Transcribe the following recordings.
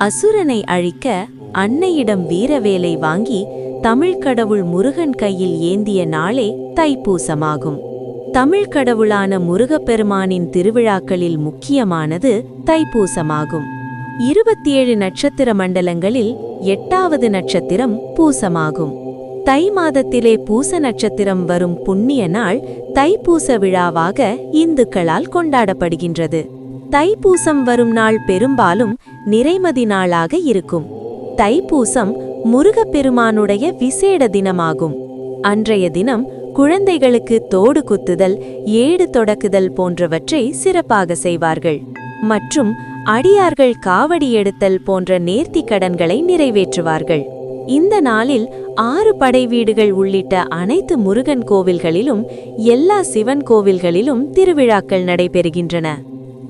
அசுரனை அழிக்க அன்னையிடம் வீரவேலை வாங்கி தமிழ் கடவுள் முருகன் கையில் ஏந்திய நாளே தைப்பூசமாகும். தமிழ் கடவுளான முருகப்பெருமானின் திருவிழாக்களில் முக்கியமானது தைப்பூசமாகும். 27 நட்சத்திர மண்டலங்களில் 8வது நட்சத்திரம் பூசமாகும். தை மாதத்திலே பூச நட்சத்திரம் வரும் புண்ணிய நாள் தைப்பூச விழாவாக இந்துக்களால் கொண்டாடப்படுகின்றது. தைப்பூசம் வரும் நாள் பெரும்பாலும் நிறைமதி நாளாக இருக்கும். தைப்பூசம் முருகப்பெருமானுடைய விசேட தினமாகும். அன்றைய தினம் குழந்தைகளுக்கு தோடு குத்துதல், ஏடு தொடக்குதல் போன்றவற்றை சிறப்பாக செய்வார்கள். மற்றும் அடியார்கள் காவடி எடுத்தல் போன்ற நேர்த்திக் கடன்களை நிறைவேற்றுவார்கள். இந்த நாளில் 6 படை வீடுகள் உள்ளிட்ட அனைத்து முருகன் கோவில்களிலும் எல்லா சிவன் கோவில்களிலும் திருவிழாக்கள் நடைபெறுகின்றன.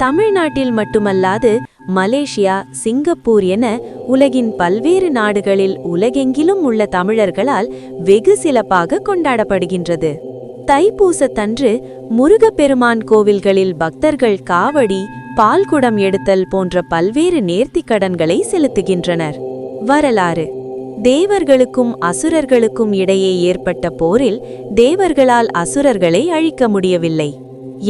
தமிழ்நாட்டில் மட்டுமல்லாது மலேசியா, சிங்கப்பூர் என உலகின் பல்வேறு நாடுகளில் உலகெங்கிலும் உள்ள தமிழர்களால் வெகு சிறப்பாக கொண்டாடப்படுகின்றது. தைப்பூசத்தன்று முருகப்பெருமான் கோவில்களில் பக்தர்கள் காவடி, பால்குடம் எடுத்தல் போன்ற பல்வேறு நேர்த்திக் கடன்களை செலுத்துகின்றனர். வரலாறு: தேவர்களுக்கும் அசுரர்களுக்கும் இடையே ஏற்பட்ட போரில் தேவர்களால் அசுரர்களை அழிக்க முடியவில்லை.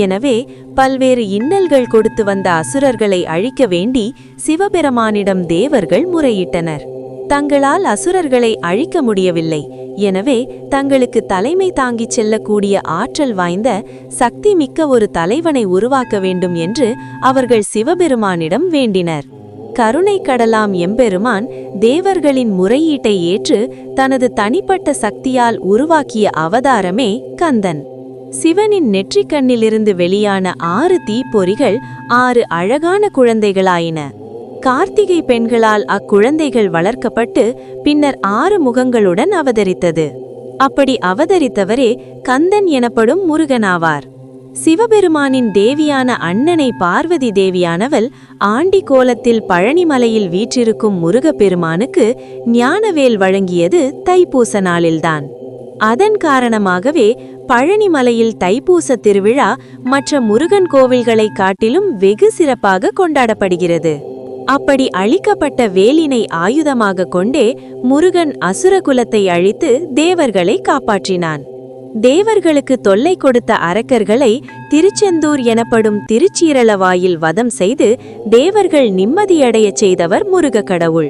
எனவே பல்வேறு இன்னல்கள் கொடுத்து வந்த அசுரர்களை அழிக்க வேண்டி சிவபெருமானிடம் தேவர்கள் முறையிட்டனர். தங்களால் அசுரர்களை அழிக்க முடியவில்லை. எனவே தங்களுக்கு தலைமை தாங்கிச் செல்லக்கூடிய ஆற்றல் வாய்ந்த சக்தி மிக்க ஒரு தலைவனை உருவாக்க வேண்டும் என்று அவர்கள் சிவபெருமானிடம் வேண்டினர். கருணை கடலாம் எம்பெருமான் தேவர்களின் முறையீட்டை ஏற்று தனது தனிப்பட்ட சக்தியால் உருவாக்கிய அவதாரமே கந்தன். சிவனின் நெற்றிக்கண்ணிலிருந்து வெளியான 6 தீப்பொறிகள் 6 அழகான குழந்தைகளாயின. கார்த்திகை பெண்களால் அக்குழந்தைகள் வளர்க்கப்பட்டு பின்னர் 6 முகங்களுடன் அவதரித்தது. அப்படி அவதரித்தவரே கந்தன் எனப்படும் முருகனாவார். சிவபெருமானின் தேவியான அண்ணனை பார்வதி தேவியானவள் ஆண்டி கோலத்தில் பழனிமலையில் வீற்றிருக்கும் முருகப்பெருமானுக்கு ஞானவேல் வழங்கியது தைப்பூச நாளில்தான். அதன் காரணமாகவே பழனிமலையில் தைப்பூச திருவிழா மற்ற முருகன் கோவில்களை காட்டிலும் வெகு சிறப்பாக கொண்டாடப்படுகிறது. அப்படி அழிக்கப்பட்ட வேலினை ஆயுதமாக கொண்டே முருகன் அசுரகுலத்தை அழித்து தேவர்களை காப்பாற்றினான். தேவர்களுக்கு தொல்லை கொடுத்த அரக்கர்களை திருச்செந்தூர் எனப்படும் திருச்சீரளவாயில் வதம் செய்து தேவர்கள் நிம்மதியடையச் செய்தவர் முருக கடவுள்.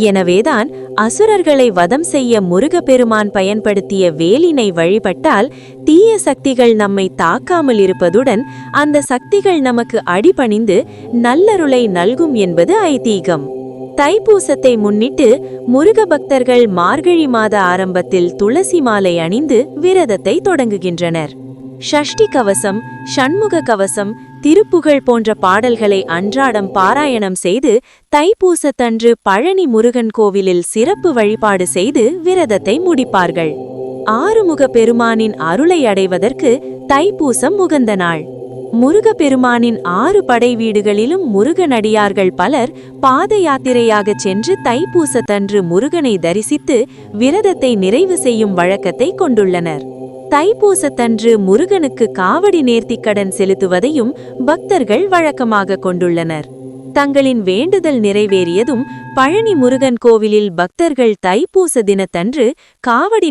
எனவேதான் அசுரர்களை வதம் செய்ய முருகப்பெருமான் பயன்படுத்திய வேலினை வழிபட்டால் தீய சக்திகள் நம்மை தாக்காமல் இருப்பதுடன் அந்த சக்திகள் நமக்கு அடிபணிந்து நல்லருளை நல்கும் என்பது ஐதீகம். தைப்பூசத்தை முன்னிட்டு முருக பக்தர்கள் மார்கழி மாத ஆரம்பத்தில் துளசி மாலை அணிந்து விரதத்தை தொடங்குகின்றனர். ஷஷ்டி கவசம், ஷண்முக கவசம், திருப்புகழ் போன்ற பாடல்களை அன்றாடம் பாராயணம் செய்து தைப்பூசத்தன்று பழனி முருகன் கோவிலில் சிறப்பு வழிபாடு செய்து விரதத்தை முடிப்பார்கள். ஆறுமுக பெருமானின் அருளை அடைவதற்கு தைப்பூசம் உகந்த நாள். முருகப்பெருமானின் 6 படை வீடுகளிலும் முருகனடியார்கள் பலர் பாத யாத்திரையாக சென்று தைப்பூசத்தன்று முருகனை தரிசித்து விரதத்தை நிறைவு செய்யும் வழக்கத்தை கொண்டுள்ளனர். தைப்பூசத்தன்று முருகனுக்கு காவடி நேர்த்திக்கடன் செலுத்துவதையும் பக்தர்கள் வழக்கமாக கொண்டுள்ளனர். தங்களின் வேண்டுதல் நிறைவேறியதும் பழனி முருகன் கோவிலில் பக்தர்கள் தைப்பூச தினத்தன்று காவடி